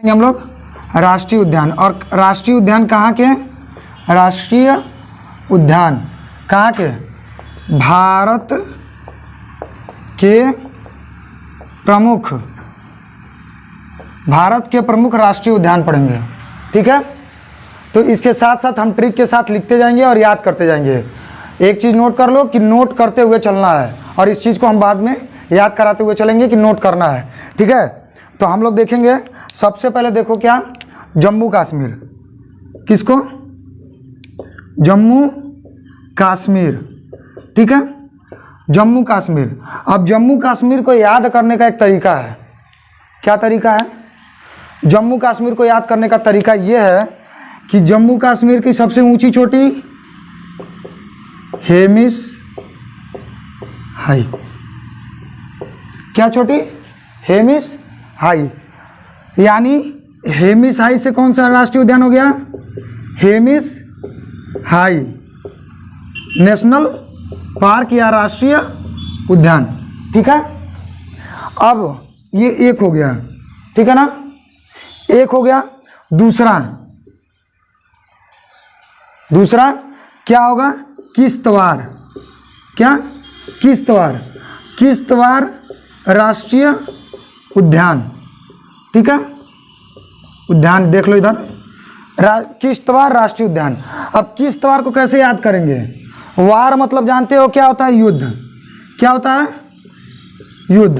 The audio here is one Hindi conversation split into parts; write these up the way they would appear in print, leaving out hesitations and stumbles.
हम लोग राष्ट्रीय उद्यान। और राष्ट्रीय उद्यान कहाँ के हैं? राष्ट्रीय उद्यान कहाँ के? भारत के प्रमुख, भारत के प्रमुख राष्ट्रीय उद्यान पढ़ेंगे। ठीक है, तो इसके साथ साथ हम ट्रिक के साथ लिखते जाएंगे और याद करते जाएंगे। एक चीज़ नोट कर लो कि नोट करते हुए चलना है, और इस चीज़ को हम बाद में याद कराते हुए चलेंगे कि नोट करना है। ठीक है, तो हम लोग देखेंगे सबसे पहले, देखो क्या, जम्मू कश्मीर। किसको? जम्मू कश्मीर। ठीक है, जम्मू कश्मीर। अब जम्मू कश्मीर को याद करने का एक तरीका है। क्या तरीका है? जम्मू कश्मीर को याद करने का तरीका यह है कि जम्मू कश्मीर की सबसे ऊंची चोटी हेमिस हाई। क्या चोटी? हेमिस हाई। यानी हेमिस हाई से कौन सा राष्ट्रीय उद्यान हो गया? हेमिस हाई नेशनल पार्क या राष्ट्रीय उद्यान। ठीक है, अब ये एक हो गया। ठीक है ना, एक हो गया। दूसरा क्या होगा? किश्तवाड़। क्या? किश्तवाड़। किश्तवाड़ राष्ट्रीय उद्यान। ठीक है, उद्यान देख लो इधर, किश्तवाड़ राष्ट्रीय उद्यान। अब किश्तवाड़ को कैसे याद करेंगे? वार मतलब जानते हो क्या होता है? युद्ध। क्या होता है? युद्ध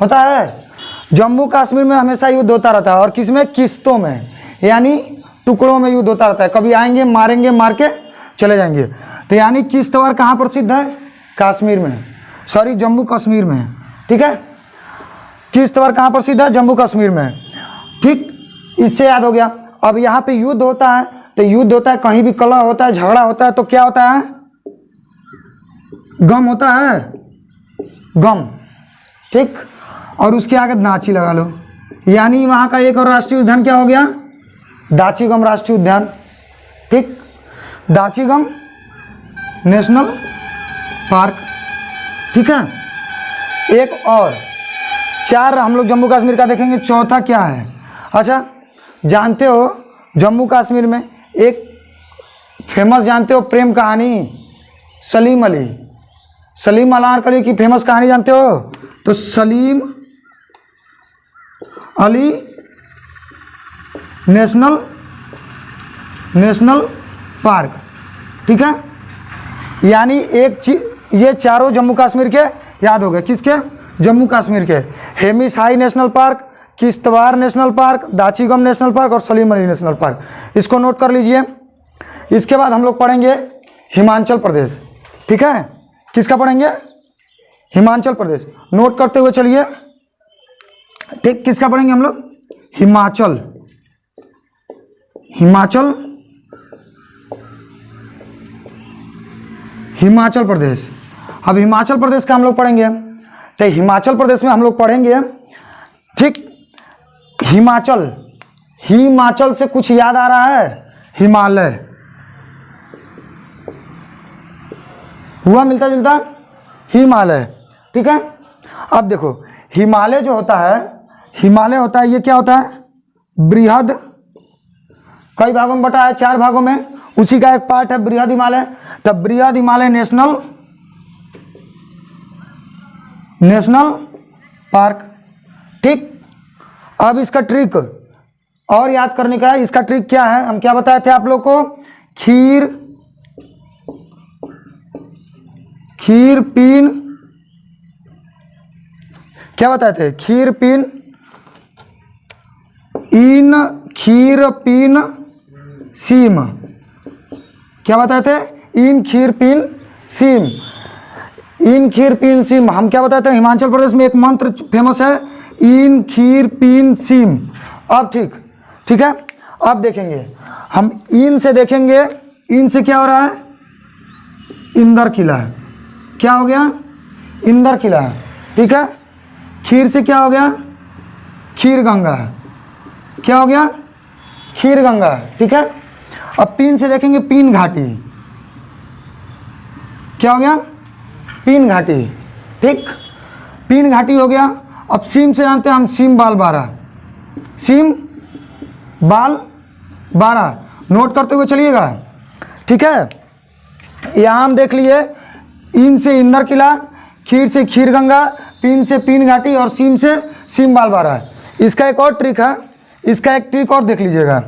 होता है। जम्मू कश्मीर में हमेशा युद्ध होता रहता है, और किसमें? किश्तों में, यानी टुकड़ों में युद्ध होता रहता है। कभी आएंगे, मारेंगे, मार के चले जाएंगे। तो यानी किश्तवाड़ कहाँ प्रसिद्ध है? कश्मीर में, सॉरी जम्मू कश्मीर में। ठीक है, किश्तवाड़ कहाँ प्रसिद्ध है? जम्मू कश्मीर में। ठीक, इससे याद हो गया। अब यहाँ पे युद्ध होता है, तो युद्ध होता है, कहीं भी कलह होता है, झगड़ा होता है, तो क्या होता है? गम होता है, गम। ठीक, और उसके आगे दाची लगा लो, यानी वहाँ का एक और राष्ट्रीय उद्यान क्या हो गया? दाचीगम राष्ट्रीय उद्यान। ठीक, दाचीगम नेशनल पार्क। ठीक है, एक और 4 हम लोग जम्मू कश्मीर का देखेंगे। चौथा क्या है? अच्छा, जानते हो जम्मू कश्मीर में एक फेमस, जानते हो प्रेम कहानी? सलीम अली, सलीम अनारकली की फेमस कहानी जानते हो? तो सलीम अली नेशनल पार्क। ठीक है, यानी एक चीज, ये चारों जम्मू कश्मीर के याद हो गए। किसके? जम्मू कश्मीर के। Hemis high national park, Kishtwar national park, Dachigam national park और सलीम अली नेशनल पार्क। इसको नोट कर लीजिए। इसके बाद हम लोग पढ़ेंगे हिमाचल प्रदेश। ठीक है, किसका पढ़ेंगे? हिमाचल प्रदेश। नोट करते हुए चलिए। ठीक, किसका पढ़ेंगे हम लोग? हिमाचल। हिमाचल, हिमाचल प्रदेश। अब हिमाचल प्रदेश का हम लोग पढ़ेंगे, तो हिमाचल प्रदेश में हम लोग पढ़ेंगे। ठीक, हिमाचल, हिमाचल से कुछ याद आ रहा है? हिमालय हुआ मिलता जुलता? हिमालय। ठीक है, अब देखो हिमालय जो होता है, हिमालय होता है, ये क्या होता है? बृहद, कई भागों में बटा है? 4 भागों में। उसी का एक पार्ट है बृहद हिमालय। तब बृहद हिमालय नेशनल पार्क। ठीक, अब इसका ट्रिक और याद करने का है। इसका ट्रिक क्या है? हम क्या बताए थे आप लोग को? खीरपीन, क्या बताए थे? खीरपीन सीम। क्या बताए थे? इन खीरपीन सीम। हम क्या बताते हैं? हिमाचल प्रदेश में एक मंत्र फेमस है, इन खीरपीन सीम। अब ठीक है, अब देखेंगे हम इन से, देखेंगे इन से क्या हो रहा है? इंदर किला। क्या हो गया? इंदर किला। ठीक है, खीर से क्या हो गया? खीर गंगा। क्या हो गया? खीर गंगा। ठीक है, अब पीन से देखेंगे पीन घाटी। क्या हो गया? पीन घाटी। ठीक, पीन घाटी हो गया। अब सीम से जानते हैं हम, सीम बाल बारा। सीम बाल 12, नोट करते हुए चलिएगा। ठीक है, यहाँ हम देख लिए इन से इंदर किला, खीर से खीर गंगा, पीन से पीन घाटी और सीम से सीम बाल 12। इसका एक और ट्रिक है, इसका एक ट्रिक और देख लीजिएगा।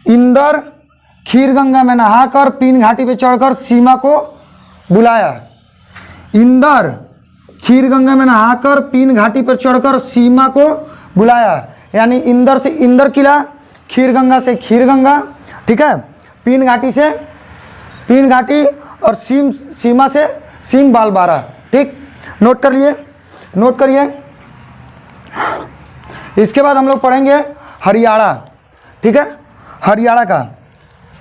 इंदर खीर गंगा में नहाकर पीन घाटी पे चढ़कर सीमा को बुलाया। इंदर खीर गंगा में नहाकर पीन घाटी पर चढ़कर सीमा को बुलाया, यानी इंदर से इंदर किला, खीर गंगा से खीर गंगा, ठीक है, पीन घाटी से पीन घाटी और सीमा से सीम बाल 12। ठीक, नोट कर लिए, नोट करिए। इसके बाद हम लोग पढ़ेंगे हरियाणा। ठीक है, हरियाणा का,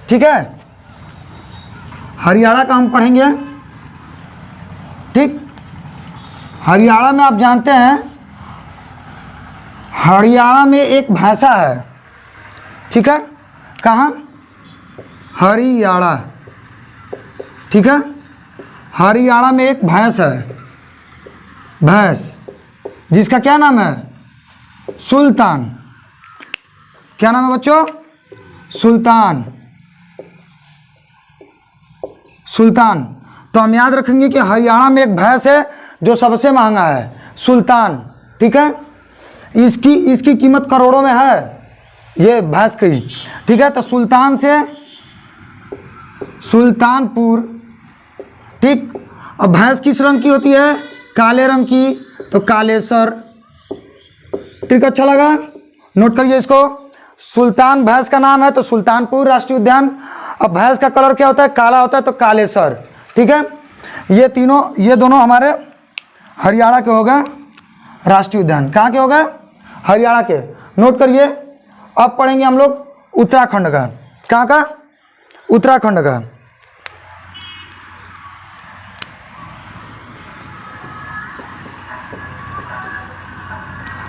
ठीक है, हरियाणा का हम पढ़ेंगे। ठीक, हरियाणा में आप जानते हैं हरियाणा में एक भाषा है। ठीक है, कहाँ? हरियाणा। ठीक है, हरियाणा में एक भैंस है, भैंस, जिसका क्या नाम है? सुल्तान। क्या नाम है बच्चों? सुल्तान। सुल्तान। तो हम याद रखेंगे कि हरियाणा में एक भैंस है जो सबसे महंगा है, सुल्तान। ठीक है, इसकी कीमत करोड़ों में है, ये भैंस की। ठीक है, तो सुल्तान से सुल्तानपुर। ठीक, अब भैंस किस रंग की होती है? काले रंग की, तो कालेसर। ठीक, अच्छा लगा, नोट करिए इसको। सुल्तान भैंस का नाम है, तो सुल्तानपुर राष्ट्रीय उद्यान। अब भैंस का कलर क्या होता है? काला होता है, तो कालेसर। ठीक है, ये दोनों हमारे हरियाणा के हो गए राष्ट्रीय उद्यान। कहाँ के हो गए? हरियाणा के। नोट करिए। अब पढ़ेंगे हम लोग उत्तराखंड का। कहाँ का? उत्तराखंड का।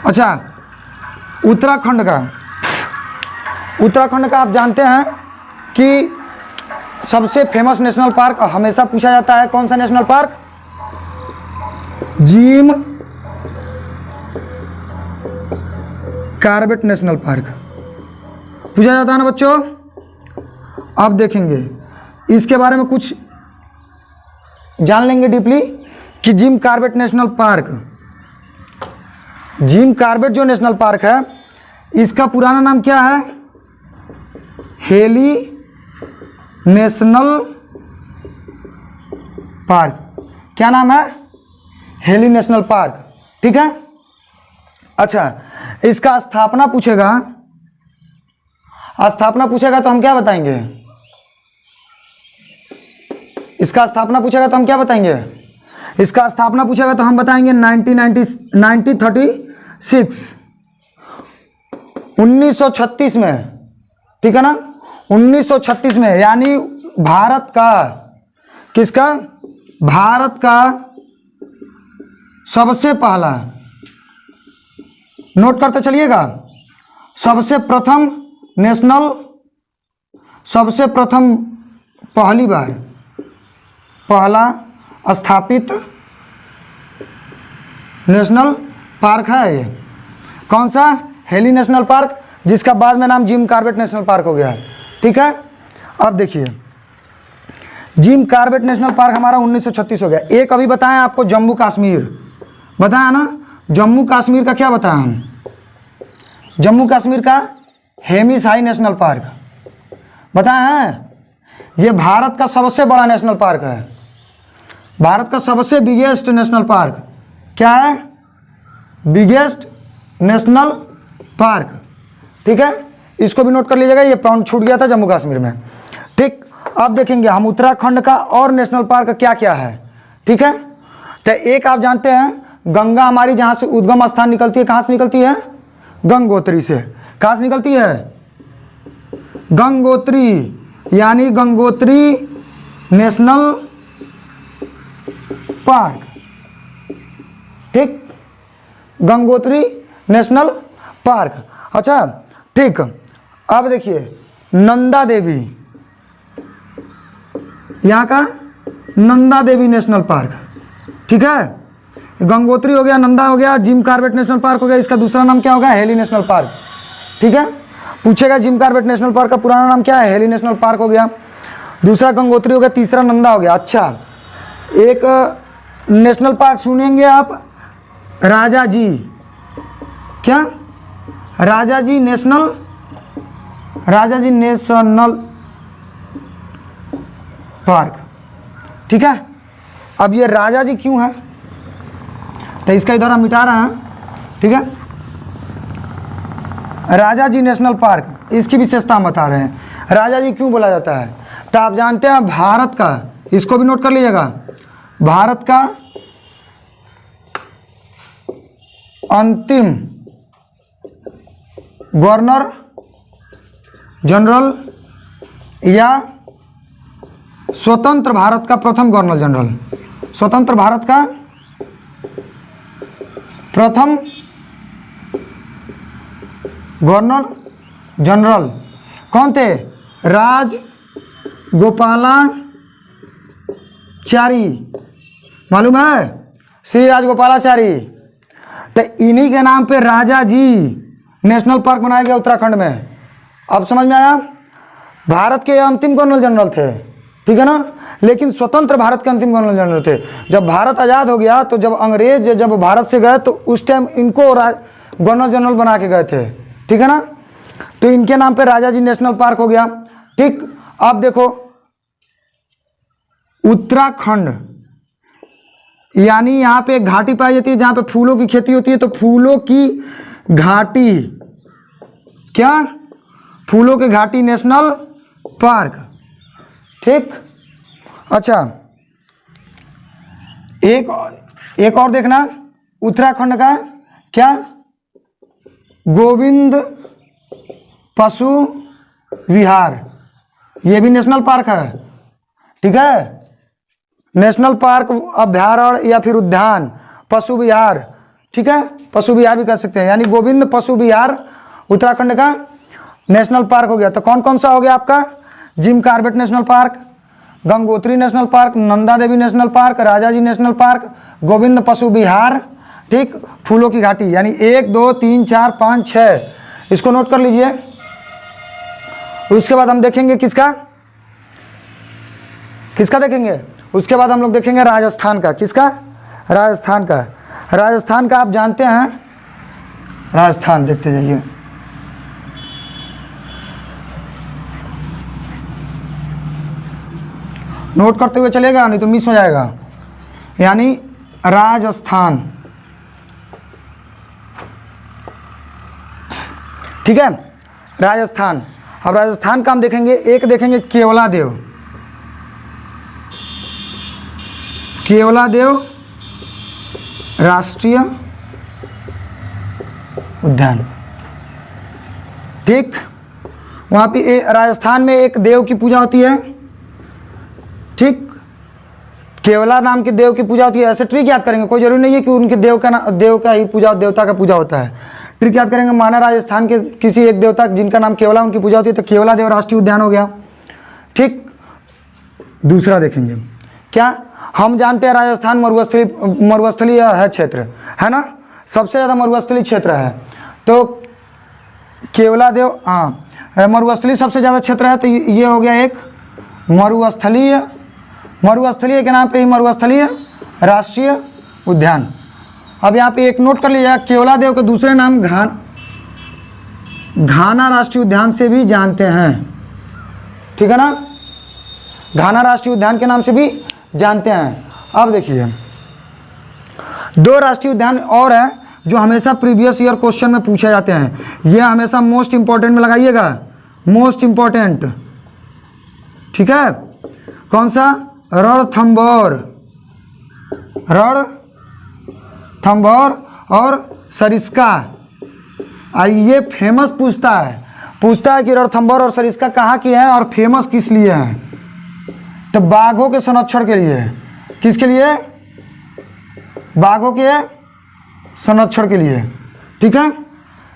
अच्छा, उत्तराखंड का, उत्तराखंड का आप जानते हैं कि सबसे फेमस नेशनल पार्क हमेशा पूछा जाता है, कौन सा national park? Jim Corbett national park पूछा जाता है ना बच्चों। अब देखेंगे इसके बारे में, कुछ जान लेंगे डीपली कि Jim Corbett national park, Jim Corbett जो नेशनल पार्क है, इसका पुराना नाम क्या है? Hailey national park. क्या नाम है? Hailey national park. ठीक है, अच्छा, इसका स्थापना पूछेगा, स्थापना पूछेगा तो हम क्या बताएंगे? इसका स्थापना पूछेगा तो हम क्या बताएंगे? इसका स्थापना पूछेगा तो हम बताएंगे 1936 में। ठीक है ना, 1936 में, यानी भारत का, किसका? भारत का सबसे पहला, नोट करते चलिएगा, सबसे प्रथम नेशनल, सबसे प्रथम, पहली बार, पहला स्थापित नेशनल पार्क है ये। कौन सा? हेली नेशनल पार्क, जिसका बाद में नाम जिम कार्बेट नेशनल पार्क हो गया है। ठीक है, अब देखिए, जिम कार्बेट नेशनल पार्क हमारा 1936 हो गया। एक अभी बताएं आपको, जम्मू कश्मीर बताया ना, जम्मू कश्मीर का क्या बताया हम? जम्मू कश्मीर का हेमिसाई नेशनल पार्क बताया है। ये भारत का सबसे बड़ा नेशनल पार्क है, भारत का सबसे बिगेस्ट नेशनल पार्क। क्या है? Biggest national park. ठीक है, इसको भी नोट कर लीजिएगा, ये पॉइंट छूट गया था जम्मू कश्मीर में। ठीक, अब देखेंगे हम उत्तराखंड का और नेशनल पार्क क्या क्या है। ठीक है, तो एक आप जानते हैं, गंगा हमारी जहाँ से उद्गम स्थान निकलती है, कहाँ से निकलती है? गंगोत्री से। कहाँ से निकलती है? गंगोत्री, यानी गंगोत्री नेशनल पार्क। ठीक, गंगोत्री नेशनल पार्क। अच्छा, ठीक, अब देखिए नंदा देवी, यहाँ का नंदा देवी नेशनल पार्क। ठीक है, गंगोत्री हो गया, नंदा हो गया, जिम कार्बेट नेशनल पार्क हो गया, इसका दूसरा नाम क्या होगा? Heli national park. ठीक है, पूछेगा जिम कॉर्बेट नेशनल पार्क का पुराना नाम क्या है, हेली नेशनल पार्क हो गया, दूसरा गंगोत्री हो गया, तीसरा नंदा हो गया। अच्छा, एक नेशनल पार्क सुनेंगे आप, राजा जी, क्या, राजा जी नेशनल पार्क, ठीक है। अब ये राजा जी क्यों है, तो इसका इधर हम मिटा रहे हैं, ठीक है। राजा जी नेशनल पार्क, इसकी विशेषता हम बता रहे हैं। राजा जी क्यों बोला जाता है, तो आप जानते हैं भारत का, इसको भी नोट कर लीजिएगा, भारत का अंतिम गवर्नर जनरल या स्वतंत्र भारत का प्रथम गवर्नर जनरल, स्वतंत्र भारत का प्रथम गवर्नर जनरल कौन थे, राजगोपालाचारी, मालूम है, श्री राजगोपालाचारी। तो इन्हीं के नाम पे राजा जी नेशनल पार्क बनाया गया उत्तराखंड में। अब समझ में आया, भारत के अंतिम गवर्नर जनरल थे, ठीक है ना, लेकिन स्वतंत्र भारत के अंतिम गवर्नर जनरल थे। जब भारत आज़ाद हो गया तो जब अंग्रेज जब भारत से गए तो उस टाइम इनको गवर्नर जनरल बना के गए थे, ठीक है ना, तो इनके नाम पे राजा जी नेशनल पार्क हो गया, ठीक। अब देखो उत्तराखंड, यानी यहाँ पे एक घाटी पाई जाती है जहाँ पे फूलों की खेती होती है, तो फूलों की घाटी, क्या, फूलों की घाटी नेशनल पार्क, ठीक। अच्छा, एक और देखना, उत्तराखंड का क्या, गोविंद पशु विहार, ये भी नेशनल पार्क है, ठीक है। नेशनल पार्क, अभ्यारण्य या फिर उद्यान, पशु विहार, ठीक है, पशु विहार भी कह सकते हैं, यानी गोविंद पशु विहार उत्तराखंड का नेशनल पार्क हो गया। तो कौन कौन सा हो गया आपका, Jim Corbett National Park, Gangotri National Park, Nanda Devi National Park, Raja ji National Park, Govind Pashu Vihar, ठीक, फूलों की घाटी, यानी 1 2 3 4 5 6, इसको नोट कर लीजिए। उसके बाद हम देखेंगे किसका देखेंगे, उसके बाद हम लोग देखेंगे राजस्थान का, किसका, राजस्थान का। राजस्थान का आप जानते हैं, राजस्थान देखते जाइए, नोट करते हुए चलेगा, नहीं तो मिस हो जाएगा। यानी राजस्थान, ठीक है, राजस्थान। अब राजस्थान का हम देखेंगे, एक देखेंगे केवलादेव, केवलादेव राष्ट्रीय उद्यान, ठीक। वहाँ पे राजस्थान में एक देव की पूजा होती है, ठीक, केवला नाम के देव की पूजा होती है। ऐसे ट्रिक याद करेंगे, कोई जरूरी नहीं है कि उनके देव का ही पूजा, देवता का पूजा होता है। ट्रिक याद करेंगे, माना राजस्थान के किसी एक देवता जिनका नाम केवला, उनकी पूजा होती है, तो केवला देव राष्ट्रीय उद्यान हो गया, ठीक। दूसरा देखेंगे क्या, हम जानते हैं राजस्थान मरुस्थलीय है क्षेत्र, है ना, सबसे ज़्यादा मरुस्थलीय क्षेत्र है, तो केवलादेव, हाँ, मरुस्थलीय सबसे ज़्यादा क्षेत्र है, तो ये हो गया एक मरुस्थलीय के नाम पे ही मरुस्थलीय राष्ट्रीय उद्यान। अब यहाँ पे एक नोट कर लीजिएगा, केवलादेव के दूसरे नाम घाना राष्ट्रीय उद्यान से भी जानते हैं, ठीक है ना, घाना राष्ट्रीय उद्यान के नाम से भी जानते हैं। अब देखिए 2 राष्ट्रीय उद्यान और हैं जो हमेशा प्रीवियस ईयर क्वेश्चन में पूछे जाते हैं, ये हमेशा मोस्ट इंपॉर्टेंट में लगाइएगा, मोस्ट इंपॉर्टेंट, ठीक है। कौन सा, रणथंभौर और सरिस्का। और ये फेमस पूछता है कि रणथंभौर और सरिस्का कहाँ की है और फेमस किस लिए हैं, तो बाघों के संरक्षण के लिए। किसके लिए, बाघों के संरक्षण के लिए, ठीक है।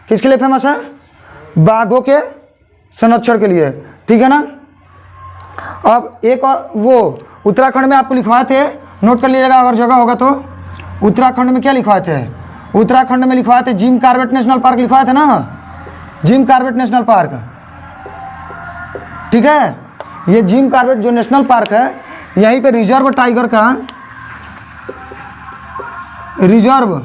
किसके लिए फेमस है, बाघों के संरक्षण के लिए, ठीक है ना। अब एक और, वो उत्तराखंड में आपको लिखवाए थे, नोट कर लीजिएगा अगर जगह होगा तो। उत्तराखंड में क्या लिखवाए थे, उत्तराखंड में लिखवाए थे जिम कॉर्बेट नेशनल पार्क लिखवाए थे ना, जिम कॉर्बेट नेशनल पार्क, ठीक है। ये जिम कॉर्बेट जो नेशनल पार्क है, यहीं पे रिजर्व टाइगर का, रिजर्व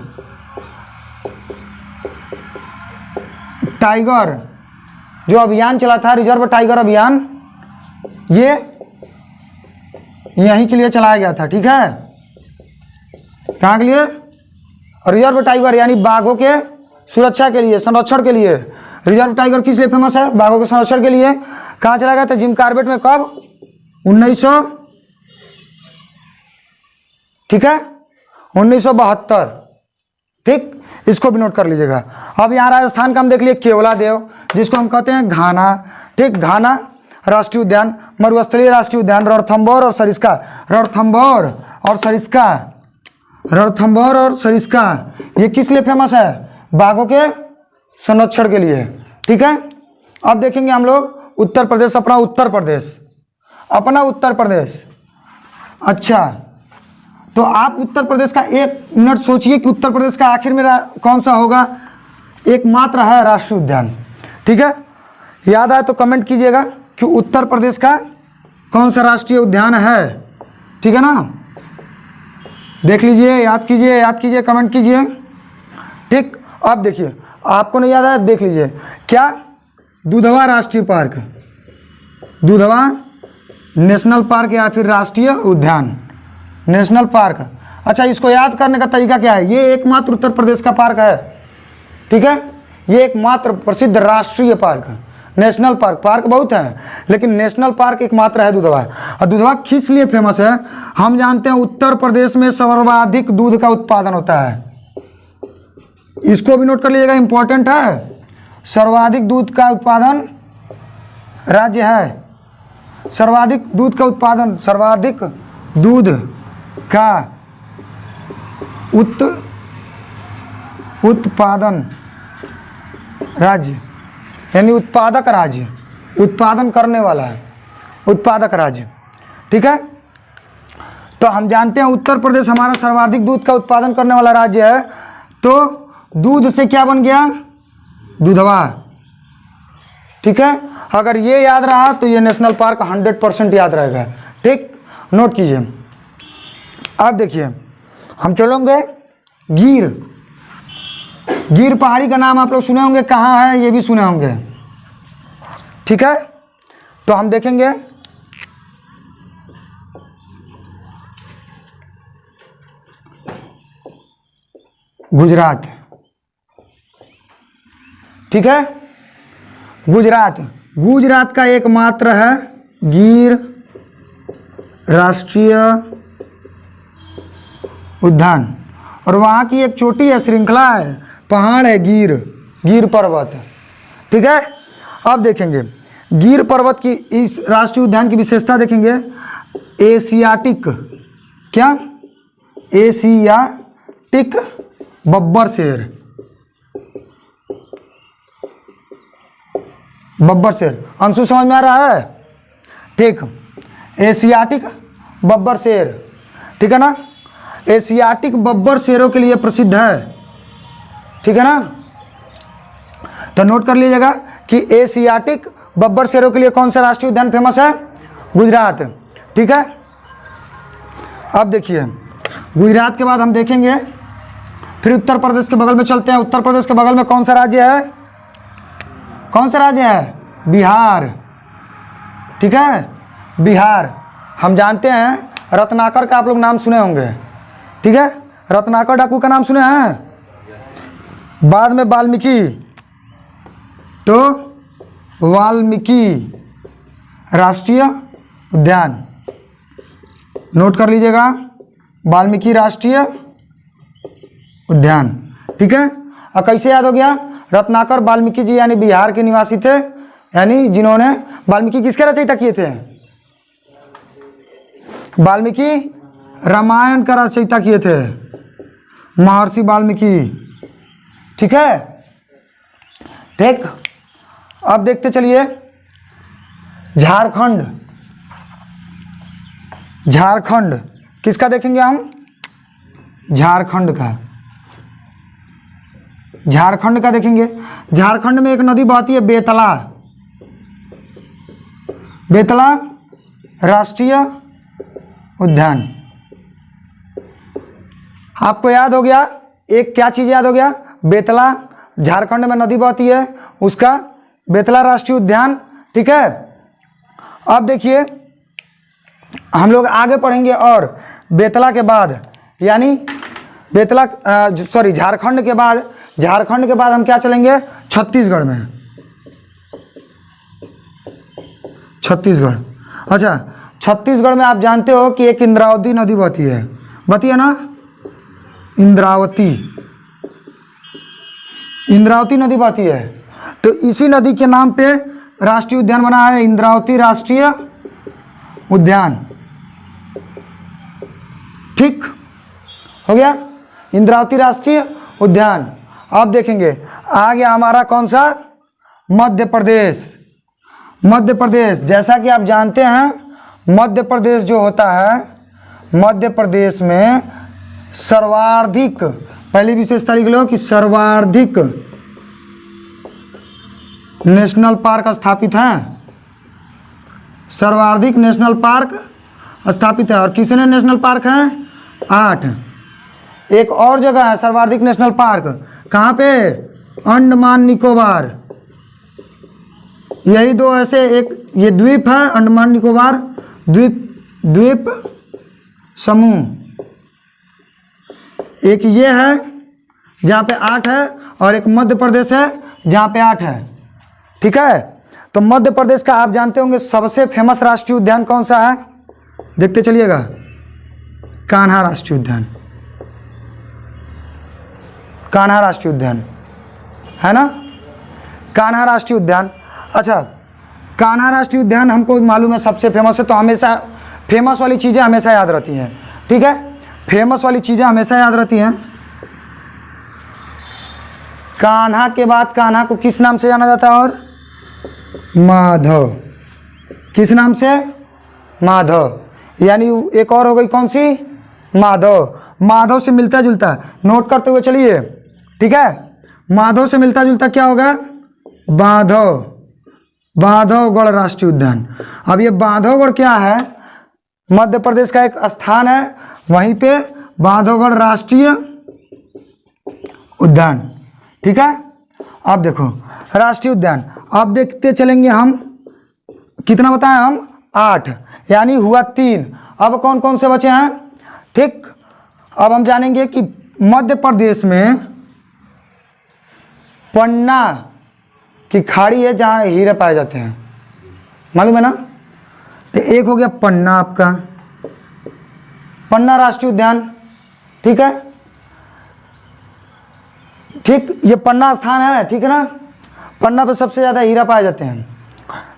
टाइगर जो अभियान चला था, रिजर्व टाइगर अभियान, ये यहीं के लिए चलाया गया था, ठीक है। कहाँ के लिए? रिजर्व टाइगर यानी बाघों के सुरक्षा के लिए, संरक्षण के लिए। रिजर्व टाइगर किस लिए फेमस है? बाघों के संरक्षण के लिए। कहाँ चला गया था? जिम कॉर्बेट में। कब? 1900, ठीक है, 1972, ठीक। इसको भी नोट कर लीजिएगा। अब यहाँ राजस्थान का हम देख लिए केवला देव, जिसको हम कहते हैं घाना, ठीक। घाना राष्ट्रीय उद्यान, मरुस्थलीय राष्ट्रीय उद्यान, रणथंभौर और सरिस्का, रणथंभौर और सरिस्का, रणथंभौर और सरिस्का, ये किस लिए फेमस है? बाघों के संरक्षण के लिए, ठीक है। अब देखेंगे हम लोग उत्तर प्रदेश, अपना उत्तर प्रदेश, अपना उत्तर प्रदेश। अच्छा, तो आप उत्तर प्रदेश का एक मिनट सोचिए कि उत्तर प्रदेश का आखिर में कौन सा होगा? एकमात्र है राष्ट्रीय उद्यान, ठीक है। याद आए तो कमेंट कीजिएगा कि उत्तर प्रदेश का कौन सा राष्ट्रीय उद्यान है, ठीक है ना। देख लीजिए, याद कीजिए, याद कीजिए, कमेंट कीजिए, ठीक। अब देखिए, आपको नहीं याद आया, देख लीजिए। क्या? दुधवा राष्ट्रीय पार्क, दुधवा नेशनल पार्क या फिर राष्ट्रीय उद्यान, नेशनल पार्क। अच्छा, इसको याद करने का तरीका क्या है? ये एकमात्र उत्तर प्रदेश का पार्क है, ठीक है। ये एकमात्र प्रसिद्ध राष्ट्रीय पार्क, नेशनल पार्क, पार्क बहुत है लेकिन नेशनल पार्क एकमात्र है दुधवा। और दुधवा किस लिए फेमस है? हम जानते हैं उत्तर प्रदेश में सर्वाधिक दूध का उत्पादन होता है। इसको भी नोट कर लीजिएगा, इंपॉर्टेंट है। सर्वाधिक दूध का उत्पादन राज्य है, सर्वाधिक दूध का उत्पादन, सर्वाधिक दूध का उत्पादन राज्य, यानी उत्पादक राज्य, उत्पादन करने वाला है, उत्पादक राज्य, ठीक है। तो हम जानते हैं उत्तर प्रदेश हमारा सर्वाधिक दूध का उत्पादन करने वाला राज्य है। तो दूध से क्या बन गया? दुधवा, ठीक है। अगर ये याद रहा तो ये नेशनल पार्क 100% याद रहेगा, ठीक। नोट कीजिए। अब देखिए, हम चलेंगे गिर, गिर पहाड़ी का नाम आप लोग सुने होंगे, कहाँ है ये भी सुने होंगे, ठीक है। तो हम देखेंगे गुजरात, ठीक है। गुजरात, गुजरात का एकमात्र है गिर राष्ट्रीय उद्यान, और वहाँ की एक चोटी है, श्रृंखला है, पहाड़ है, गिर, गिर पर्वत, ठीक है। अब देखेंगे गिर पर्वत की, इस राष्ट्रीय उद्यान की विशेषता देखेंगे। एशियाटिक, क्या? एशियाटिक बब्बर शेर, बब्बर शेर, अंशु समझ में आ रहा है? ठीक, एशियाटिक बब्बर शेर, ठीक है ना। एशियाटिक बब्बर शेरों के लिए प्रसिद्ध है, ठीक है ना। तो नोट कर लीजिएगा कि एशियाटिक बब्बर शेरों के लिए कौन सा राष्ट्रीय उद्यान फेमस है? गुजरात, ठीक है। अब देखिए, गुजरात के बाद हम देखेंगे फिर उत्तर प्रदेश के बगल में चलते हैं। उत्तर प्रदेश के बगल में कौन सा राज्य है? कौन सा राज्य है? बिहार, ठीक है। बिहार, हम जानते हैं रत्नाकर का आप लोग नाम सुने होंगे, ठीक है। रत्नाकर डाकू का नाम सुने हैं, बाद में वाल्मीकि, तो वाल्मीकि राष्ट्रीय उद्यान, नोट कर लीजिएगा, वाल्मीकि राष्ट्रीय उद्यान, ठीक है। और कैसे याद हो गया? रत्नाकर वाल्मीकि जी यानी बिहार के निवासी थे, यानी जिन्होंने, वाल्मीकि किसके रचयिता किए थे? वाल्मीकि रामायण का रचयिता किए थे, महर्षि वाल्मीकि, ठीक है। ठीक, अब देखते चलिए झारखंड, झारखंड किसका देखेंगे हम? झारखंड का, झारखंड का देखेंगे, झारखंड में एक नदी बहती है बेतला, बेतला राष्ट्रीय उद्यान। आपको याद हो गया एक क्या चीज़ याद हो गया, बेतला झारखंड में नदी बहती है, उसका बेतला राष्ट्रीय उद्यान। ठीक है, अब देखिए हम लोग आगे पढ़ेंगे और बेतला के बाद यानी बेतला सॉरी झारखंड के बाद हम क्या चलेंगे छत्तीसगढ़ में, छत्तीसगढ़। अच्छा, छत्तीसगढ़ में आप जानते हो कि एक इंद्रावती नदी बहती है ना, इंद्रावती नदी बहती है। तो इसी नदी के नाम पे राष्ट्रीय उद्यान बना है, इंद्रावती राष्ट्रीय उद्यान। ठीक हो गया, इंद्रावती राष्ट्रीय उद्यान। अब देखेंगे आ गया हमारा कौन सा, मध्य प्रदेश। मध्य प्रदेश, जैसा कि आप जानते हैं मध्य प्रदेश जो होता है, मध्य प्रदेश में सर्वाधिक, पहली विशेषता लिख लो कि सर्वाधिक नेशनल पार्क स्थापित हैं, सर्वाधिक नेशनल पार्क स्थापित है। और कितने नेशनल पार्क हैं, 8। एक और जगह है सर्वाधिक नेशनल पार्क, कहाँ पे, अंडमान निकोबार। यही दो ऐसे, एक ये द्वीप है अंडमान निकोबार द्वीप समूह, एक ये है जहाँ पे 8 है और एक मध्य प्रदेश है जहाँ पे 8 है। ठीक है, तो मध्य प्रदेश का आप जानते होंगे सबसे फेमस राष्ट्रीय उद्यान कौन सा है, देखते चलिएगा, कान्हा राष्ट्रीय उद्यान। कान्हा राष्ट्रीय उद्यान है ना, कान्हा राष्ट्रीय उद्यान। अच्छा, कान्हा राष्ट्रीय उद्यान हमको मालूम है सबसे फेमस है, तो हमेशा फेमस वाली चीज़ें हमेशा याद रहती हैं। ठीक है, फेमस वाली चीज़ें हमेशा याद रहती हैं। कान्हा के बाद कान्हा को किस नाम से जाना जाता है, और माधव। किस नाम से, माधव। यानी एक और हो गई कौन सी, माधव। माधव से मिलता जुलता, नोट करते हुए चलिए। ठीक है, माधव से मिलता जुलता क्या होगा, बांधवगढ़ राष्ट्रीय उद्यान। अब ये बांधवगढ़ क्या है, मध्य प्रदेश का एक स्थान है, वहीं पे बांधवगढ़ राष्ट्रीय उद्यान। ठीक है, अब देखो राष्ट्रीय उद्यान, अब देखते चलेंगे हम, कितना बताएं हम, 8, यानी हुआ 3। अब कौन कौन से बचे हैं। ठीक, अब हम जानेंगे कि मध्य प्रदेश में पन्ना की खाड़ी है जहाँ हीरे पाए जाते हैं, मालूम है ना। तो एक हो गया पन्ना, आपका पन्ना राष्ट्रीय उद्यान। ठीक है, ठीक, ये पन्ना स्थान है, ठीक है ना, पन्ना पे सबसे ज़्यादा हीरा पाए जाते हैं।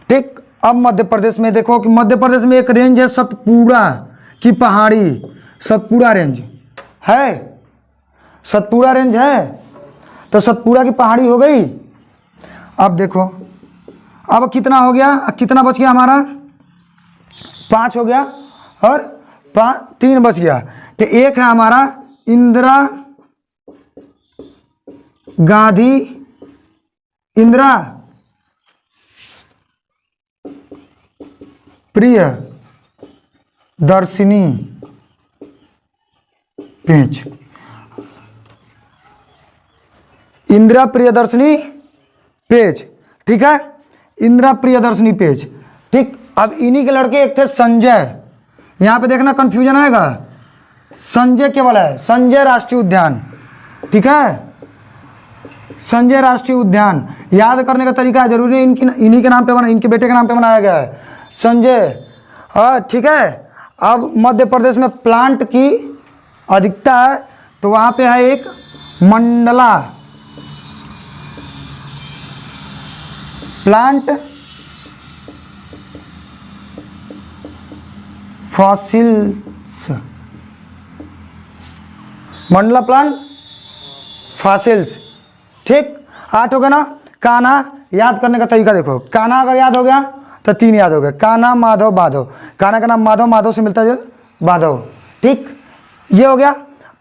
ठीक, अब मध्य प्रदेश में देखो कि मध्य प्रदेश में एक रेंज है सतपुड़ा की पहाड़ी, सतपुड़ा रेंज है, सतपुड़ा रेंज है, तो सतपुड़ा की पहाड़ी हो गई। अब देखो अब कितना हो गया, कितना बच गया हमारा, 5 हो गया और 3 बच गया। तो एक है हमारा इंदिरा गांधी, इंदिरा प्रिय दर्शिनी पेंच, इंदिरा प्रियदर्शनी पेज। ठीक है, इंदिरा प्रियदर्शनी पेज। ठीक, अब इन्हीं के लड़के एक थे संजय, यहाँ पे देखना कंफ्यूजन आएगा, संजय केवल है, संजय राष्ट्रीय उद्यान। ठीक है, संजय राष्ट्रीय उद्यान याद करने का तरीका जरूरी है, इन्हीं के नाम पे बना, इनके बेटे के नाम पे बनाया गया है संजय। हाँ, ठीक है। अब मध्य प्रदेश में प्लांट की अधिकता है, तो वहाँ पे है एक Mandla plant fossils, Mandla plant fossils. ठीक, 8 हो गया ना। कान्हा याद करने का तरीका देखो, कान्हा अगर याद हो गया तो 3 याद हो गए, कान्हा माधव माधव, कान्हा का नाम माधव, माधव से मिलता है माधव। ठीक, ये हो गया।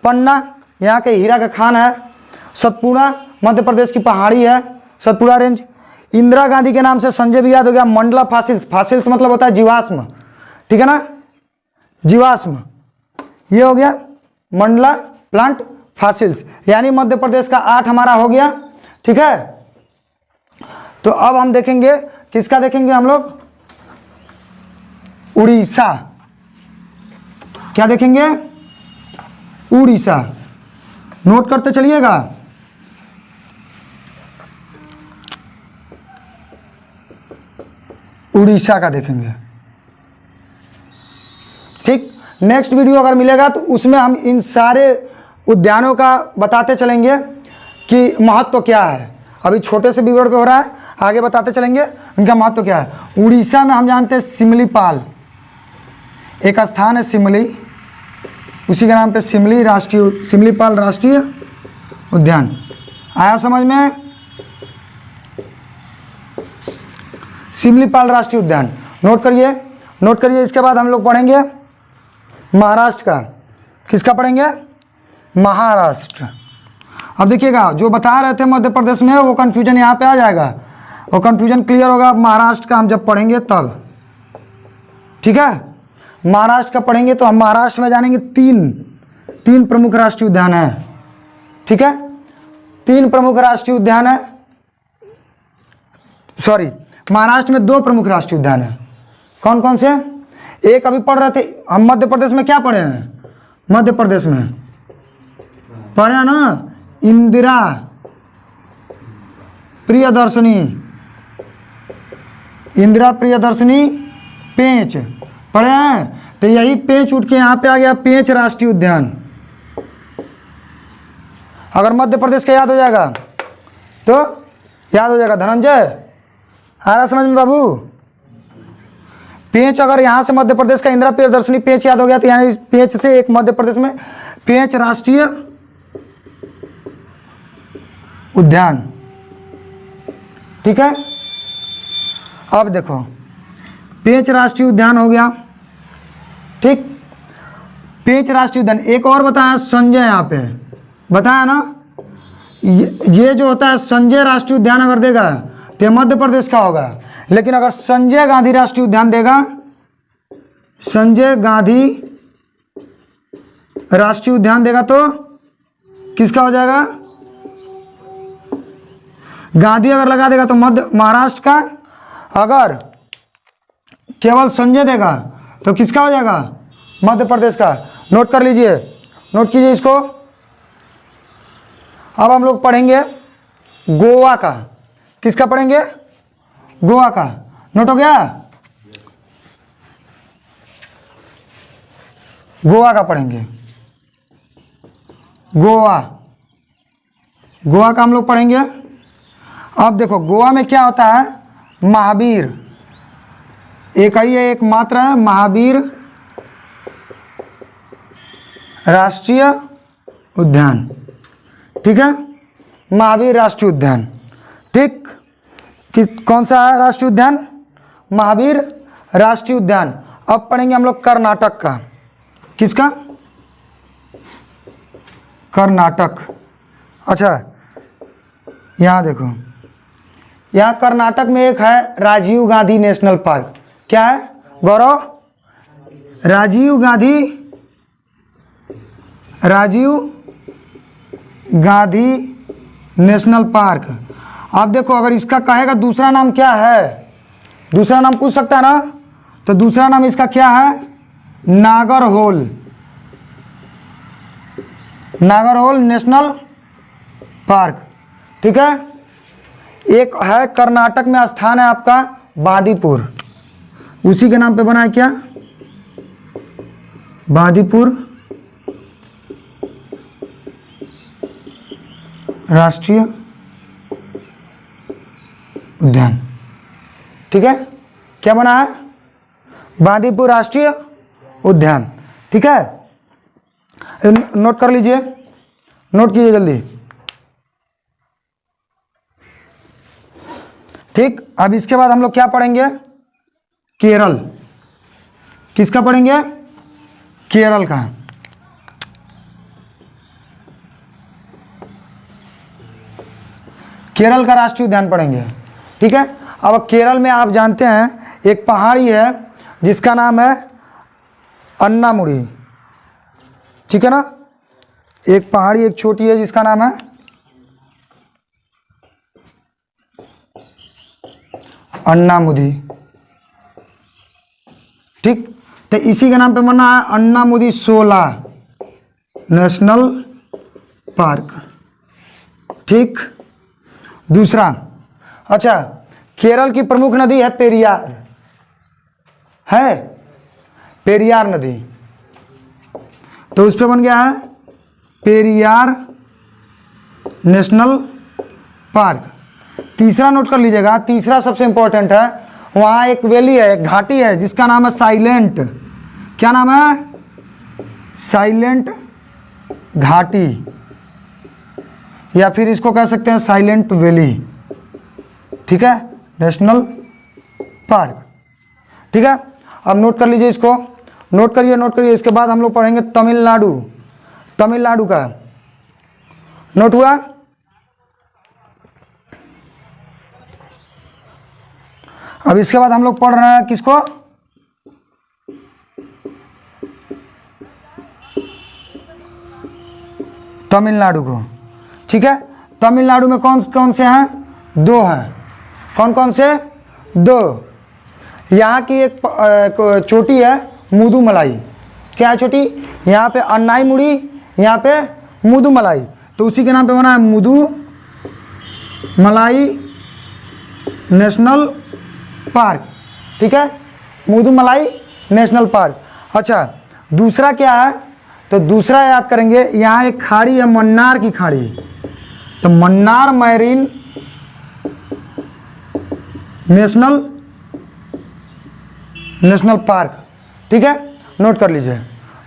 पन्ना यहाँ के हीरा का खान है। सतपुड़ा मध्य प्रदेश की पहाड़ी है सतपुड़ा रेंज। इंदिरा गांधी के नाम से संजय भी याद हो गया। मंडला फासिल्स, फासिल्स मतलब होता है जीवाश्म, ठीक है ना, जीवाश्म, ये हो गया मंडला प्लांट फासिल्स, यानी मध्य प्रदेश का 8 हमारा हो गया, ठीक है। तो अब हम देखेंगे किसका देखेंगे हम लोग, उड़ीसा, क्या देखेंगे, उड़ीसा, नोट करते चलिएगा। उड़ीसा का देखेंगे, ठीक। नेक्स्ट वीडियो अगर मिलेगा तो उसमें हम इन सारे उद्यानों का बताते चलेंगे कि महत्व क्या है। अभी छोटे से विवरण पे हो रहा है, आगे बताते चलेंगे इनका महत्व क्या है। उड़ीसा में हम जानते हैं सिमलीपाल एक स्थान है, सिमली, उसी के नाम पे सिमलीपाल राष्ट्रीय उद्यान। आया समझ में, सिमलीपाल राष्ट्रीय उद्यान, नोट करिए, नोट करिए। इसके बाद हम लोग पढ़ेंगे महाराष्ट्र का, किसका पढ़ेंगे, महाराष्ट्र। अब देखिएगा जो बता रहे थे मध्य प्रदेश में वो कन्फ्यूजन यहाँ पे आ जाएगा, वो कन्फ्यूजन क्लियर होगा महाराष्ट्र का हम जब पढ़ेंगे तब, ठीक है। महाराष्ट्र का पढ़ेंगे तो हम महाराष्ट्र में जानेंगे तीन प्रमुख राष्ट्रीय उद्यान है, ठीक है। 3 प्रमुख राष्ट्रीय उद्यान है, सॉरी महाराष्ट्र में 2 प्रमुख राष्ट्रीय उद्यान है। कौन कौन से, एक अभी पढ़ रहे थे हम मध्य प्रदेश में, क्या पढ़े हैं मध्य प्रदेश में, पढ़े ना, इंदिरा प्रियदर्शनी, इंदिरा प्रियदर्शनी पेंच पढ़े हैं। तो यही पेंच उठ के यहाँ पे आ गया पेंच राष्ट्रीय उद्यान। अगर मध्य प्रदेश का याद हो जाएगा तो याद हो जाएगा, धनंजय आ रहा समझ में बाबू। पेंच अगर यहाँ से मध्य प्रदेश का इंदिरा प्रियदर्शनी पेंच याद हो गया तो यानी पेंच से एक मध्य प्रदेश में पेंच राष्ट्रीय उद्यान, ठीक है। अब देखो पेंच राष्ट्रीय उद्यान हो गया, ठीक। पेंच राष्ट्रीय उद्यान एक और बताया संजय, यहाँ पे बताया ना, ये जो होता है संजय राष्ट्रीय उद्यान अगर देगा तो मध्य प्रदेश का होगा, लेकिन अगर संजय गांधी राष्ट्रीय उद्यान देगा, संजय गांधी राष्ट्रीय उद्यान देगा तो किसका हो जाएगा, गांधी अगर लगा देगा तो मध्य महाराष्ट्र का, अगर केवल संजय देगा तो किसका हो जाएगा, मध्य प्रदेश का। नोट कर लीजिए, नोट कीजिए इसको। अब हम लोग पढ़ेंगे गोवा का, किसका पढ़ेंगे, गोवा का, नोट हो गया, गोवा का पढ़ेंगे, गोवा, गोवा का हम लोग पढ़ेंगे। अब देखो गोवा में क्या होता है, महावीर, एक ही है, एक मात्र है, महावीर राष्ट्रीय उद्यान, ठीक है, महावीर राष्ट्रीय उद्यान, ठीक। कौन सा है राष्ट्रीय उद्यान, महावीर राष्ट्रीय उद्यान। अब पढ़ेंगे हम लोग कर्नाटक का, किसका, कर्नाटक। अच्छा यहाँ देखो, यहाँ कर्नाटक में एक है राजीव गांधी नेशनल पार्क, क्या है गौरव, राजीव गांधी नेशनल पार्क। अब देखो अगर इसका कहेगा दूसरा नाम क्या है, दूसरा नाम पूछ सकता है ना, तो दूसरा नाम इसका क्या है, नागरहोल, नागरहोल नेशनल पार्क, ठीक है। एक है कर्नाटक में स्थान है आपका बांदीपुर, उसी के नाम पे बना है क्या, बांदीपुर राष्ट्रीय उद्यान, ठीक है। क्या बना है, बांदीपुर राष्ट्रीय उद्यान, ठीक है। नोट कर लीजिए, नोट कीजिए जल्दी, ठीक। अब इसके बाद हम लोग क्या पढ़ेंगे, केरल, किसका पढ़ेंगे, केरल का। केरल का राष्ट्रीय उद्यान पढ़ेंगे, ठीक है। अब केरल में आप जानते हैं एक पहाड़ी है जिसका नाम है अन्नामुडी, ठीक है ना। एक पहाड़ी एक छोटी है जिसका नाम है अन्नामुदी, ठीक। तो इसी के नाम पे बना है अन्नामुदी शोला नेशनल पार्क, ठीक। दूसरा, अच्छा, केरल की प्रमुख नदी है पेरियार, है पेरियार नदी, तो उस पर बन गया है पेरियार नेशनल पार्क। तीसरा नोट कर लीजिएगा, तीसरा सबसे इंपॉर्टेंट है, वहाँ एक वैली है, एक घाटी है जिसका नाम है साइलेंट, क्या नाम है, साइलेंट घाटी, या फिर इसको कह सकते हैं साइलेंट वैली, ठीक है, नेशनल पार्क, ठीक है। अब नोट कर लीजिए, इसको नोट करिए, नोट करिए। इसके बाद हम लोग पढ़ेंगे तमिलनाडु, तमिलनाडु का नोट हुआ। अब इसके बाद हम लोग पढ़ रहे हैं किसको, तमिलनाडु को, ठीक है। तमिलनाडु में कौन कौन से हैं, दो हैं, कौन कौन से, दो। यहाँ की एक चोटी है मुदुमलाई, क्या है चोटी, यहाँ पे अन्नाईमुड़ी, यहाँ पे मुदुमलाई, तो उसी के नाम पे बना है मुदुमलाई नेशनल पार्क, ठीक है, मुदुमलाई नेशनल पार्क। अच्छा, दूसरा क्या है, तो दूसरा याद करेंगे, यहाँ एक खाड़ी है मन्नार की खाड़ी, तो मन्नार मैरीन नेशनल पार्क, ठीक है, नोट कर लीजिए,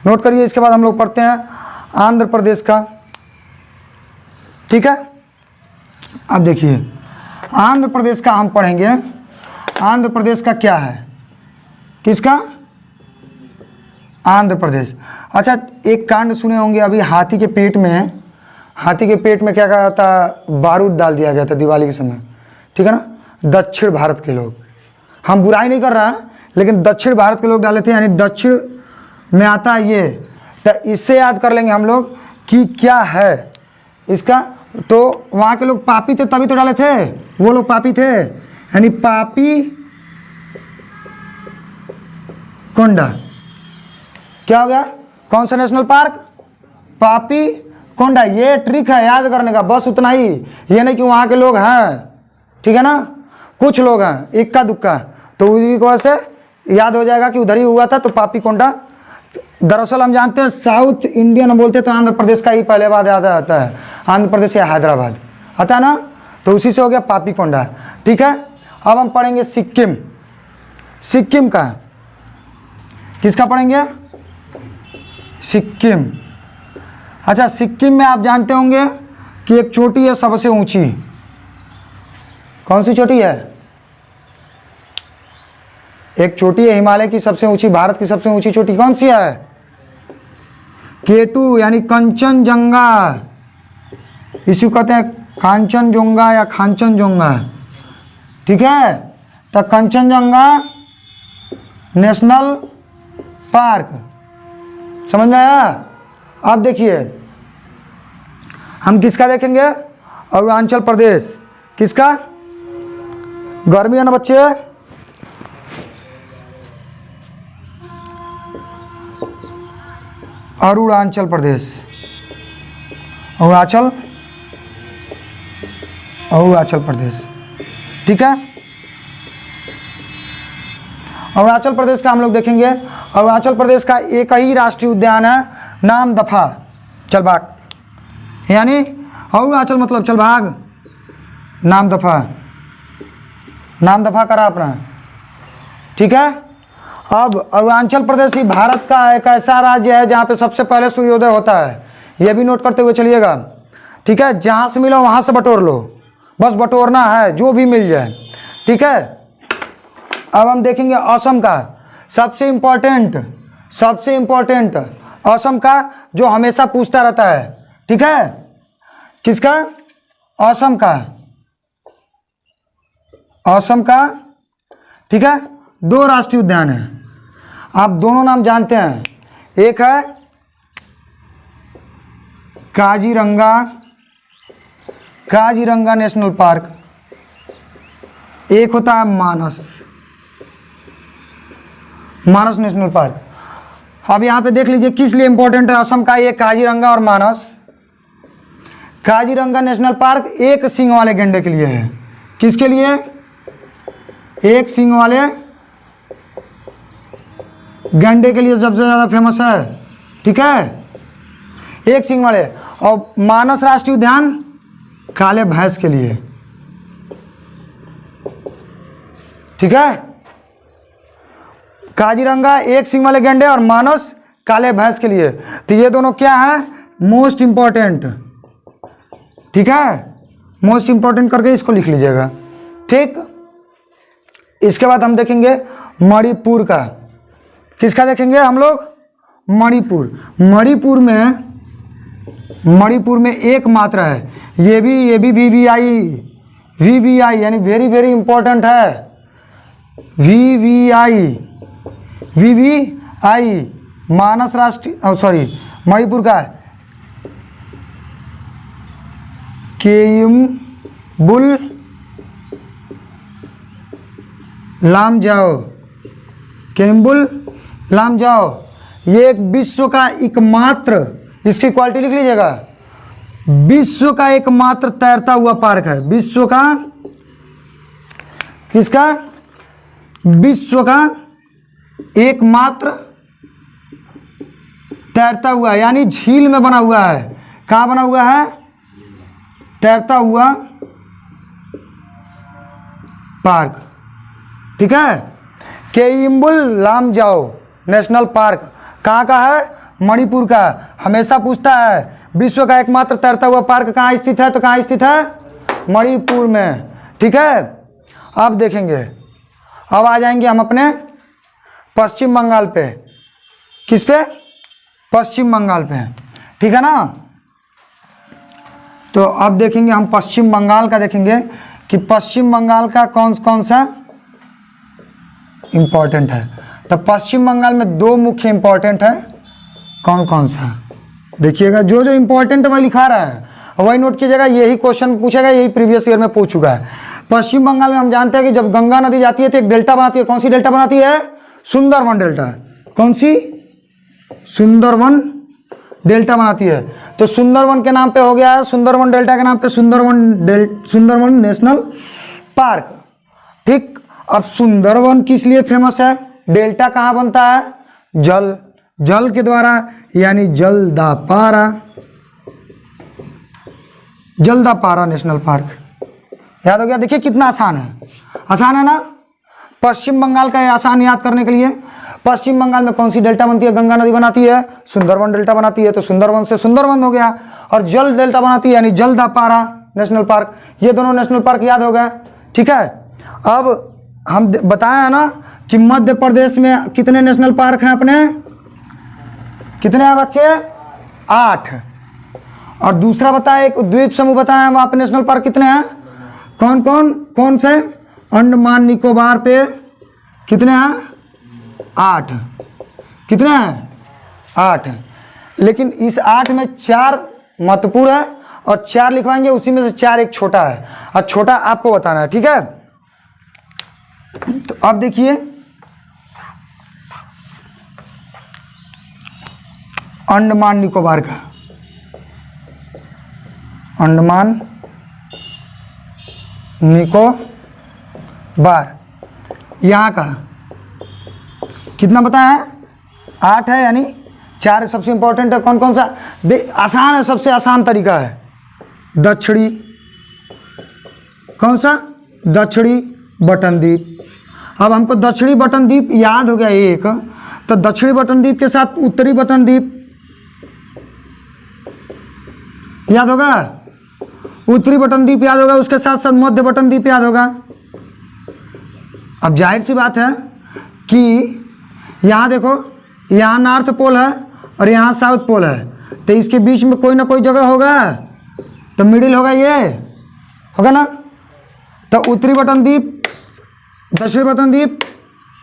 नोट करिए। इसके बाद हम लोग पढ़ते हैं आंध्र प्रदेश का, ठीक है। अब देखिए आंध्र प्रदेश का हम पढ़ेंगे, आंध्र प्रदेश का क्या है, किसका, आंध्र प्रदेश। अच्छा, एक कांड सुने होंगे अभी, हाथी के पेट में, हाथी के पेट में क्या कहा था, बारूद डाल दिया गया था दिवाली के समय, ठीक है ना। दक्षिण भारत के लोग, हम बुराई नहीं कर रहे हैं, लेकिन दक्षिण भारत के लोग डाले थे, यानी दक्षिण में आता है ये, तो इससे याद कर लेंगे हम लोग कि क्या है इसका। तो वहाँ के लोग पापी थे तभी तो डाले थे, वो लोग पापी थे, यानी पापी कोंडा, क्या हो गया, कौन सा नेशनल पार्क, पापी कोंडा। ये ट्रिक है याद करने का, बस उतना ही, ये नहीं कि वहाँ के लोग हैं, ठीक है ना, कुछ लोग हैं इक्का दुक्का, तो उसी की वजह से याद हो जाएगा कि उधर ही हुआ था, तो पापी कोंडा। दरअसल हम जानते हैं साउथ इंडियन बोलते तो आंध्र प्रदेश का ही पहले बात याद आता है, आंध्र प्रदेश या हैदराबाद आता है ना, तो उसी से हो गया पापी कोंडा, ठीक है। अब हम पढ़ेंगे सिक्किम, सिक्किम का, किसका पढ़ेंगे, सिक्किम। अच्छा, सिक्किम में आप जानते होंगे कि एक चोटी है सबसे ऊंची, कौन सी चोटी है, एक चोटी है हिमालय की सबसे ऊंची, भारत की सबसे ऊंची चोटी कौन सी है, केटू, यानी कंचनजंगा, इसी को कहते हैं कांचनजोंगा या खांचनजोंगा, ठीक है। तो कंचनजंगा नेशनल पार्क, समझ में आया। अब देखिए हम किसका देखेंगे, अरुणाचल प्रदेश, किसका, गर्मी है ना बच्चे, अरुणाचल प्रदेश, अरुणाचल प्रदेश, ठीक है। अरुणाचल प्रदेश का हम लोग देखेंगे, अरुणाचल प्रदेश का एक ही राष्ट्रीय उद्यान है, नामदफा चलबाग, यानी अरुणाचल मतलब चलभाग, नामदफा, नामदफा करा अपना, ठीक है। अब अरुणाचल प्रदेश ही भारत का एक ऐसा राज्य है जहाँ पे सबसे पहले सूर्योदय होता है, ये भी नोट करते हुए चलिएगा, ठीक है। जहाँ से मिलो वहाँ से बटोर लो, बस बटोरना है जो भी मिल जाए, ठीक है। अब हम देखेंगे असम का, सबसे इम्पोर्टेंट असम का, जो हमेशा पूछता रहता है, ठीक है, किसका, असम का, असम का, ठीक है, 2 राष्ट्रीय उद्यान है, आप दोनों नाम जानते हैं। एक है काजीरंगा, काजीरंगा नेशनल पार्क, एक होता है मानस, मानस नेशनल पार्क। अब यहाँ पे देख लीजिए किस लिए इंपॉर्टेंट है असम का ये काजीरंगा और मानस। काजीरंगा नेशनल पार्क एक सींग वाले गैंडे के लिए है। किसके लिए? एक सींग वाले गैंडे के लिए सबसे ज़्यादा फेमस है, ठीक है, एक सींग वाले। और मानस राष्ट्रीय उद्यान काले भैंस के लिए, ठीक है। काजीरंगा एक सींग वाले गैंडे और मानस काले भैंस के लिए। तो ये दोनों क्या है? मोस्ट इंपॉर्टेंट, ठीक है, मोस्ट इंपॉर्टेंट करके इसको लिख लीजिएगा, ठीक। इसके बाद हम देखेंगे मणिपुर का। किसका देखेंगे हम लोग? मणिपुर। मणिपुर में एक मात्रा है, ये भी वीवीआई यानी वेरी वेरी इंपॉर्टेंट है। वीवीआई मानस राष्ट्रीय मणिपुर का केयमबुल लामजाओ, केयमबुल लामजाओ, ये एक विश्व का एकमात्र, इसकी क्वालिटी लिख लीजिएगा, विश्व का एकमात्र तैरता हुआ पार्क है। विश्व का, किसका? विश्व का एकमात्र तैरता हुआ, यानी झील में बना हुआ है। कहाँ बना हुआ है? तैरता हुआ पार्क, ठीक है। केयमबुल लामजाओ नेशनल पार्क कहाँ का है? मणिपुर का। हमेशा पूछता है विश्व का एकमात्र तैरता हुआ पार्क कहाँ स्थित है, तो कहाँ स्थित है? मणिपुर में, ठीक है। अब देखेंगे, अब आ जाएंगे हम अपने पश्चिम बंगाल पे। किस पे? पश्चिम बंगाल पे, ठीक है ना। तो अब देखेंगे हम पश्चिम बंगाल का, देखेंगे कि पश्चिम बंगाल का कौन सा इंपॉर्टेंट है। तो पश्चिम बंगाल में 2 मुख्य इंपॉर्टेंट है, कौन सा? देखिएगा, जो जो इंपॉर्टेंट वही लिखा रहा है, वही नोट कीजिएगा। यही क्वेश्चन पूछेगा, यही प्रीवियस ईयर में पूछ चुका है। पश्चिम बंगाल में हम जानते हैं कि जब गंगा नदी जाती है तो एक डेल्टा बनाती है। कौन सी डेल्टा बनाती है? सुंदरवन डेल्टा। कौन सी? सुंदरवन डेल्टा बनाती है। तो सुंदरवन के नाम पे हो गया है, सुंदरवन डेल्टा के नाम पे सुंदरवन नेशनल पार्क, ठीक। अब सुंदरवन किस लिए फेमस है? डेल्टा कहाँ बनता है? जल के द्वारा, यानी जलदापारा नेशनल पार्क। याद हो गया? देखिए कितना आसान है ना। पश्चिम बंगाल का ये आसान याद करने के लिए, पश्चिम बंगाल में कौन सी डेल्टा बनती है? गंगा नदी बनाती है, सुंदरवन डेल्टा बनाती है, तो सुंदरवन से सुंदरवन हो गया। और जल डेल्टा बनाती है, यानी जलदापारा नेशनल पार्क। ये दोनों नेशनल पार्क याद हो गए, ठीक है। अब हम बताया है ना कि मध्य प्रदेश में कितने नेशनल पार्क हैं अपने? कितने हैं बच्चे? 8। और दूसरा बताया, एक द्वीप समूह बताया, वहाँ पे नेशनल पार्क कितने हैं? कौन से? अंडमान निकोबार पे कितने हैं? 8। कितने हैं? 8। लेकिन इस 8 में 4 महत्वपूर्ण है और 4 लिखवाएंगे, उसी में से 4 एक छोटा है, और छोटा आपको बताना है, ठीक है। तो अब देखिए, अंडमान निकोबार का, अंडमान निकोबार यहाँ का कितना बताया है? 8 है, यानी 4 सबसे इंपॉर्टेंट है। कौन सा? आसान है, सबसे आसान तरीका है दक्षिणी, कौन सा? दक्षिणी बटन द्वीप। अब हमको दक्षिणी बटन द्वीप याद हो गया एक, तो दक्षिणी बटन द्वीप के साथ उत्तरी बटन द्वीप याद होगा, उत्तरी बटन द्वीप याद होगा, उसके साथ साथ मध्य बटन द्वीप याद होगा। अब जाहिर सी बात है कि यहाँ देखो, यहाँ नॉर्थ पोल है और यहाँ साउथ पोल है, तो इसके बीच में कोई ना कोई जगह होगा, तो मिडिल होगा, ये होगा ना। तो उत्तरी बटन द्वीप दक्षिणी बटन द्वीप,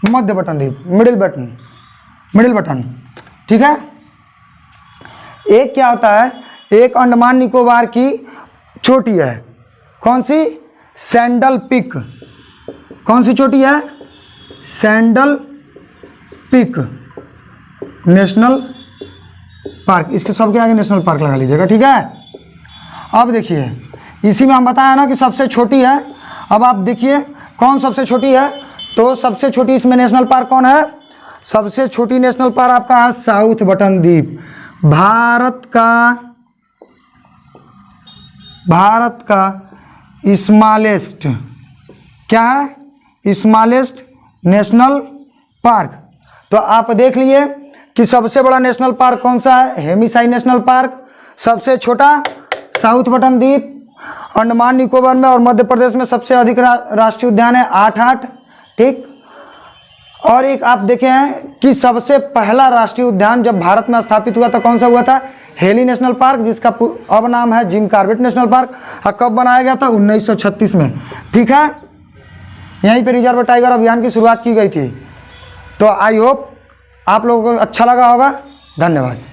मध्य बटन द्वीप, मिडिल बटन, ठीक है। एक क्या होता है, एक अंडमान निकोबार की चोटी है, कौन सी, सैंडल पिक, कौन सी चोटी है, सैंडल पिक नेशनल पार्क, इसके सबके आगे नेशनल पार्क लगा लीजिएगा, ठीक है। अब देखिए इसी में हम बताया ना कि सबसे छोटी है, अब आप देखिए कौन सबसे छोटी है, तो सबसे छोटी इसमें नेशनल पार्क कौन है, सबसे छोटी नेशनल पार्क आपका है साउथ बटन द्वीप, भारत का स्मॉलेस्ट, क्या है, स्मॉलेस्ट नेशनल पार्क। तो आप देख लिए कि सबसे बड़ा नेशनल पार्क कौन सा है, हेमिसाई नेशनल पार्क, सबसे छोटा साउथ बटन द्वीप, अंडमान निकोबार में और मध्य प्रदेश में सबसे अधिक राष्ट्रीय उद्यान है 8, ठीक। और एक आप देखे हैं कि सबसे पहला राष्ट्रीय उद्यान जब भारत में स्थापित हुआ था कौन सा हुआ था, हेली नेशनल पार्क, जिसका अब नाम है जिम कॉर्बेट नेशनल पार्क। और कब बनाया गया था, 1936 में, ठीक है। यहीं पे रिजर्व टाइगर अभियान की शुरुआत की गई थी। तो आई होप आप लोगों को अच्छा लगा होगा। धन्यवाद।